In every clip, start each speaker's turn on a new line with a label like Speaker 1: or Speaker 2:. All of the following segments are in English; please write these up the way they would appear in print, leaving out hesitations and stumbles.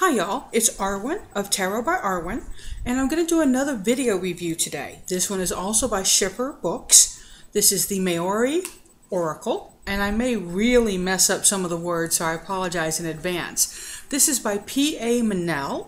Speaker 1: Hi y'all, it's Arwen of Tarot by Arwen, and I'm going to do another video review today. This one is also by Schiffer Books. This is the Maori Oracle, and I may really mess up some of the words, so I apologize in advance. This is by P.A. Minnell,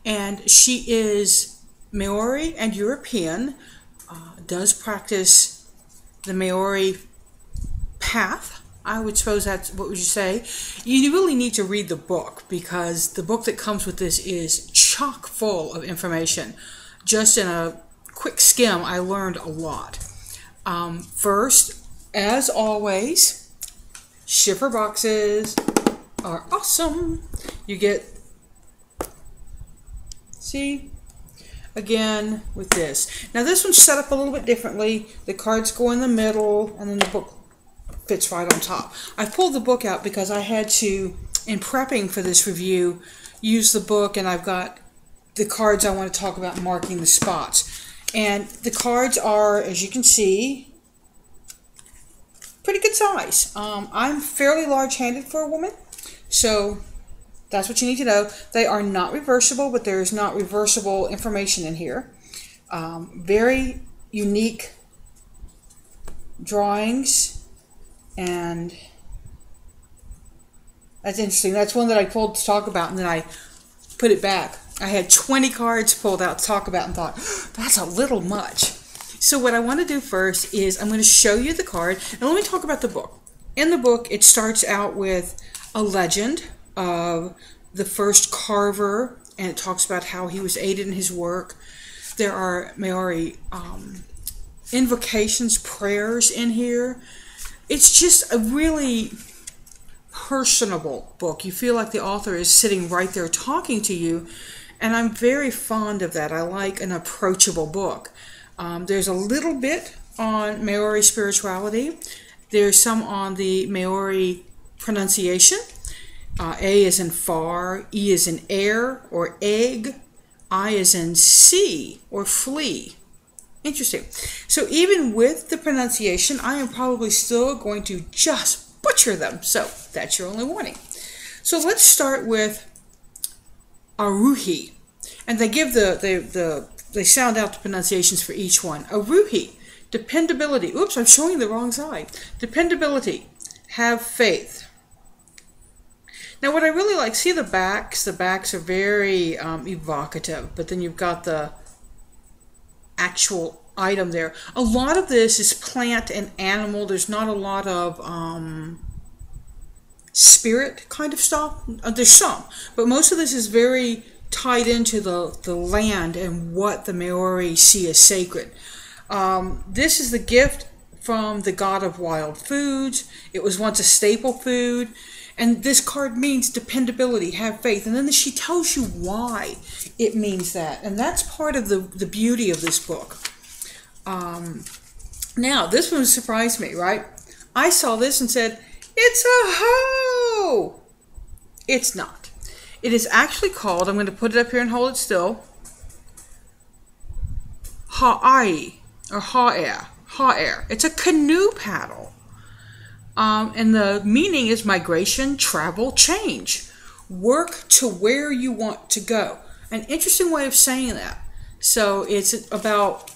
Speaker 1: and she is Maori and European, does practice the Maori path. I would suppose that's, what would you say? You really need to read the book because the book that comes with this is chock full of information. Just in a quick skim, I learned a lot. First, as always, Schiffer boxes are awesome. You get, see, again with this. Now this one's set up a little bit differently. The cards go in the middle and then the book fits right on top. I pulled the book out because I had to, in prepping for this review, use the book, and I've got the cards I want to talk about marking the spots. And the cards are, as you can see, pretty good size. I'm fairly large-handed for a woman, so that's what you need to know. They are not reversible, but there is not reversible information in here. Very unique drawings. And that's interesting. That's one that I pulled to talk about, and then I put it back. I had 20 cards pulled out to talk about and thought, that's a little much. So what I want to do first is I'm going to show you the card, and let me talk about the book. In the book, it starts out with a legend of the first carver, and it talks about how he was aided in his work. There are Maori invocations, prayers in here. It's just a really personable book. You feel like the author is sitting right there talking to you, and I'm very fond of that. I like an approachable book. There's a little bit on Maori spirituality. There's some on the Maori pronunciation. A is in far, E is in air or egg, I is in sea or flee. Interesting. So even with the pronunciation, I am probably still going to just butcher them. So that's your only warning. So let's start with Aruhi. And they give they sound out the pronunciations for each one. Aruhi, dependability. Oops, I'm showing the wrong side. Dependability, have faith. Now what I really like, see the backs? The backs are very evocative, but then you've got the actual item there. A lot of this is plant and animal. There's not a lot of spirit kind of stuff. There's some, but most of this is very tied into the land and what the Maori see as sacred. This is the gift from the god of wild foods. It was once a staple food. And this card means dependability, have faith. And then she tells you why it means that. And that's part of the beauty of this book. Now, this one surprised me, right? I saw this and said, it's a hoe! It's not. It is actually called, I'm going to put it up here and hold it still, ha'ai, or ha'er. Ha'er. It's a canoe paddle. And the meaning is migration, travel, change. Work to where you want to go. An interesting way of saying that. So it's about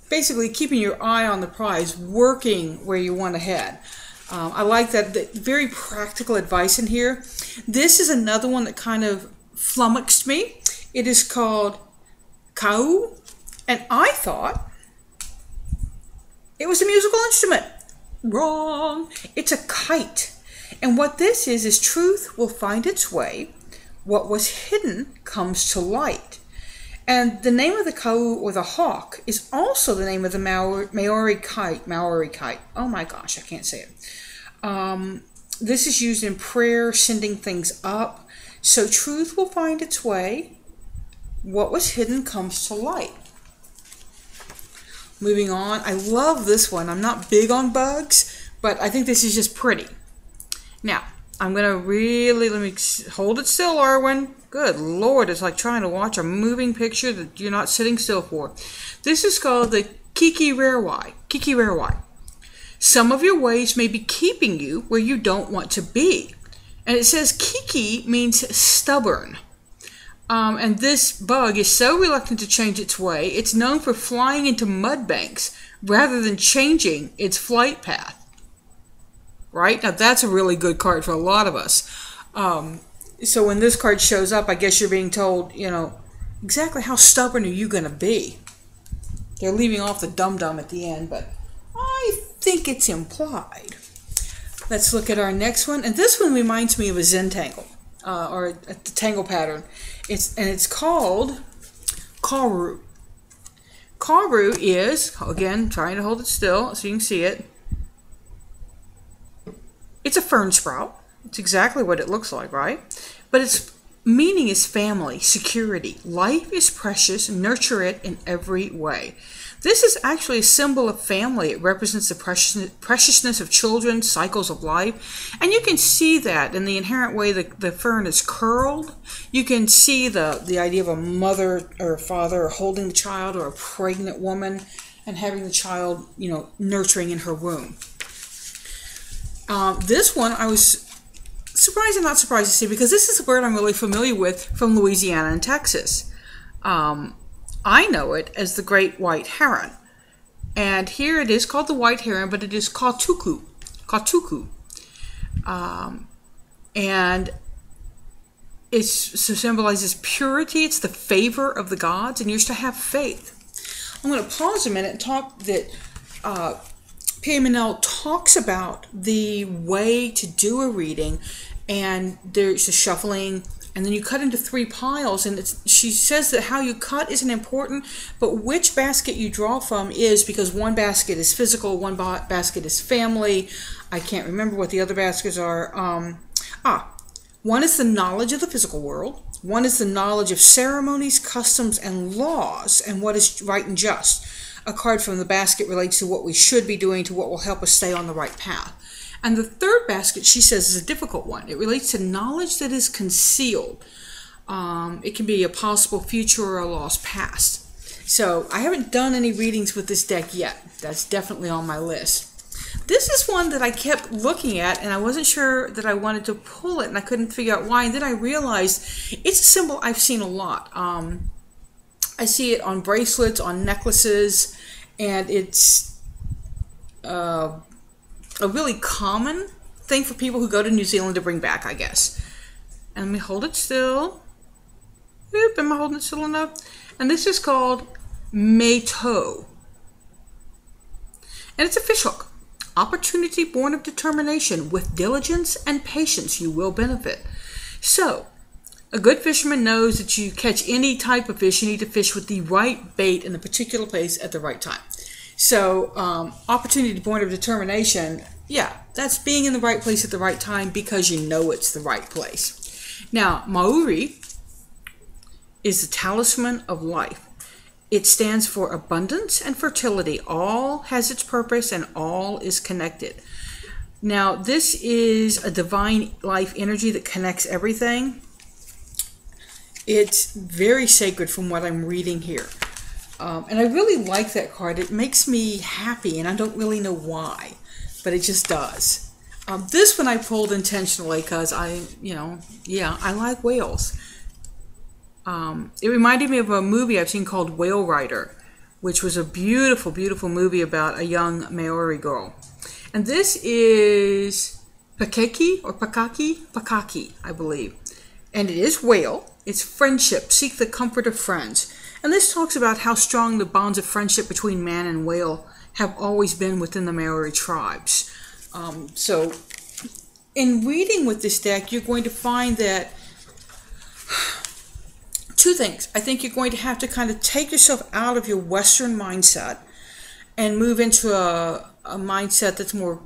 Speaker 1: basically keeping your eye on the prize, working where you want to head. I like that, very practical advice in here. This is another one that kind of flummoxed me. It is called kau, and I thought it was a musical instrument. Wrong. It's a kite. And what this is truth will find its way. What was hidden comes to light. And the name of the kau, or the hawk, is also the name of the Maori kite. Maori kite. Oh my gosh, I can't say it. This is used in prayer, sending things up. So truth will find its way. What was hidden comes to light. Moving on, I love this one. I'm not big on bugs, but I think this is just pretty. Now, I'm going to really, let me hold it still, Arwen. Good Lord, it's like trying to watch a moving picture that you're not sitting still for. This is called the Kiki Rarewai. Kiki Rarewai. Some of your ways may be keeping you where you don't want to be. And it says Kiki means stubborn. And this bug is so reluctant to change its way, it's known for flying into mud banks rather than changing its flight path. Right? Now that's a really good card for a lot of us. So when this card shows up, I guess you're being told, you know, exactly how stubborn are you going to be? They're leaving off the dum-dum at the end, but I think it's implied. Let's look at our next one. And this one reminds me of a Zentangle, or the tangle pattern. It's called Kuru. Kuru is, again, trying to hold it still so you can see it. It's a fern sprout. It's exactly what it looks like, right? But its meaning is family, security. Life is precious. Nurture it in every way. This is actually a symbol of family. It represents the preciousness of children, cycles of life. And you can see that in the inherent way the fern is curled. You can see the idea of a mother or a father holding the child, or a pregnant woman and having the child, you know, nurturing in her womb. This one I was surprised and not surprised to see, because this is a bird I'm really familiar with from Louisiana and Texas. I know it as the great white heron. And here it is called the white heron, but it is kautuku. Kautuku. And it symbolizes purity. It's the favor of the gods, and you're to have faith. I'm going to pause a minute and talk that P.A. Minnell talks about the way to do a reading, and there's a shuffling, and then you cut into 3 piles, and she says that how you cut isn't important, but which basket you draw from is, because one basket is physical, one basket is family. I can't remember what the other baskets are. One is the knowledge of the physical world. One is the knowledge of ceremonies, customs, and laws, and what is right and just. A card from the basket relates to what we should be doing, to what will help us stay on the right path. And the third basket, she says, is a difficult one. It relates to knowledge that is concealed. It can be a possible future or a lost past. So I haven't done any readings with this deck yet. That's definitely on my list. This is one that I kept looking at, and I wasn't sure that I wanted to pull it, and I couldn't figure out why. And then I realized it's a symbol I've seen a lot. I see it on bracelets, on necklaces, and it's a really common thing for people who go to New Zealand to bring back, I guess. And let me hold it still. Oop, am I holding it still enough? And this is called Lynch-Poe. And it's a fishhook. Opportunity born of determination. With diligence and patience, you will benefit. So, a good fisherman knows that you catch any type of fish, you need to fish with the right bait in the particular place at the right time. So, opportunity born of determination, yeah, that's being in the right place at the right time because you know it's the right place. Now, Maori is the talisman of life. It stands for abundance and fertility. All has its purpose and all is connected. Now, this is a divine life energy that connects everything. It's very sacred from what I'm reading here. And I really like that card. It makes me happy, and I don't really know why, but it just does. This one I pulled intentionally because I like whales. It reminded me of a movie I've seen called Whale Rider, which was a beautiful, beautiful movie about a young Maori girl. And this is Pakeki or Pakaki, I believe. And it is whale. It's friendship. Seek the comfort of friends. And this talks about how strong the bonds of friendship between man and whale have always been within the Maori tribes. So in reading with this deck, you're going to find that two things. I think you're going to have to kind of take yourself out of your Western mindset and move into a mindset that's more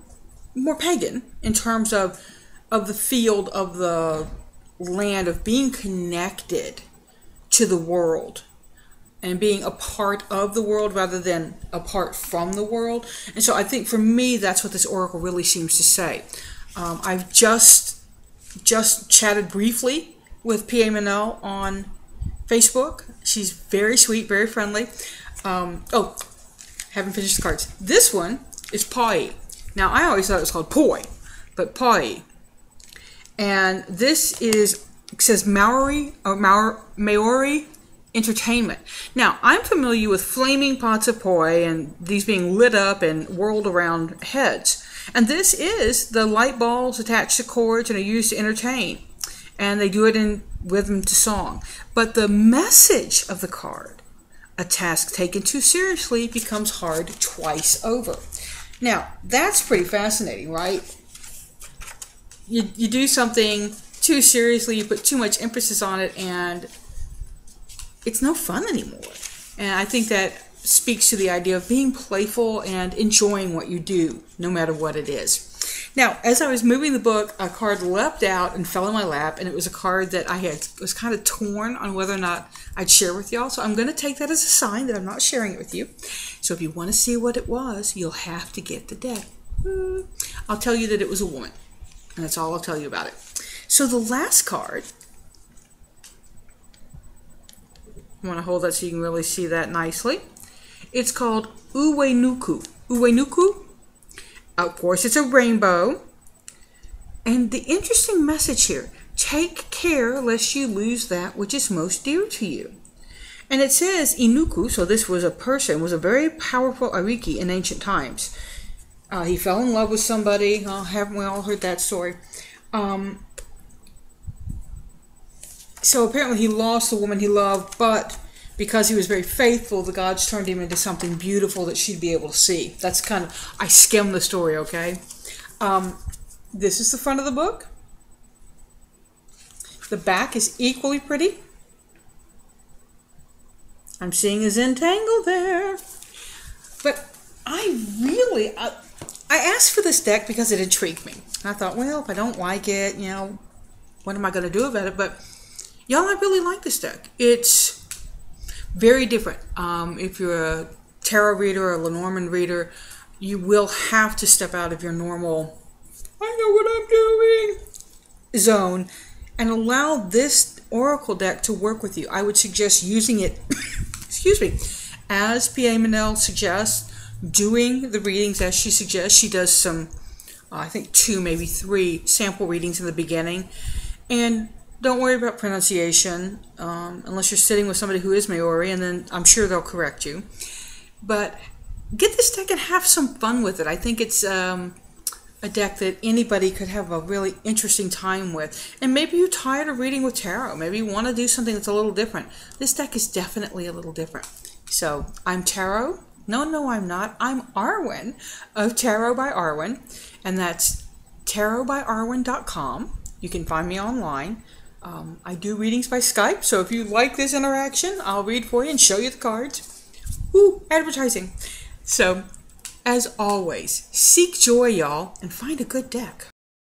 Speaker 1: pagan in terms of the field of the land, of being connected to the world and being a part of the world rather than apart from the world. And so I think for me, that's what this oracle really seems to say. I've just chatted briefly with P.A. Minnell on Facebook. She's very sweet, very friendly. Haven't finished the cards. This one is Pai. Now, I always thought it was called Poi, but Pai. And this is, it says Maori Entertainment. Now, I'm familiar with flaming pots of poi and these being lit up and whirled around heads. And this is the light balls attached to cords and are used to entertain. And they do it in rhythm to song. But the message of the card, a task taken too seriously becomes hard twice over. Now, that's pretty fascinating, right? You do something too seriously, you put too much emphasis on it, and it's no fun anymore. And I think that speaks to the idea of being playful and enjoying what you do, no matter what it is. Now, as I was moving the book, a card leapt out and fell in my lap, and it was a card that was kind of torn on whether or not I'd share with y'all. So I'm going to take that as a sign that I'm not sharing it with you. So if you want to see what it was, you'll have to get the deck. I'll tell you that it was a woman, and that's all I'll tell you about it. So the last card, I want to hold that so you can really see that nicely. It's called Uwenuku. Uwenuku. Of course, it's a rainbow. And the interesting message here, take care lest you lose that which is most dear to you. And it says Inuku, so this was a person, was a very powerful Ariki in ancient times. He fell in love with somebody. Oh, haven't we all heard that story? So apparently he lost the woman he loved, but because he was very faithful, the gods turned him into something beautiful that she'd be able to see. That's kind of, I skimmed the story, okay? This is the front of the book. The back is equally pretty. I'm seeing a Zentangle there. But I asked for this deck because it intrigued me. I thought, well, if I don't like it, you know, what am I going to do about it? But y'all, I really like this deck. It's very different. If you're a tarot reader or a Lenormand reader, you will have to step out of your normal, I know what I'm doing, zone and allow this oracle deck to work with you. I would suggest using it, excuse me, as P.A. Minnell suggests, doing the readings as she suggests. She does some, I think 2, maybe 3 sample readings in the beginning. And don't worry about pronunciation, unless you're sitting with somebody who is Maori, and then I'm sure they'll correct you. But get this deck and have some fun with it. I think it's a deck that anybody could have a really interesting time with. And maybe you're tired of reading with tarot. Maybe you want to do something that's a little different. This deck is definitely a little different. So, I'm Tarot. No, I'm not. I'm Arwen of Tarot by Arwen, and that's tarotbyarwen.com. You can find me online. I do readings by Skype, so if you like this interaction, I'll read for you and show you the cards. Woo, advertising. So, as always, seek joy, y'all, and find a good deck.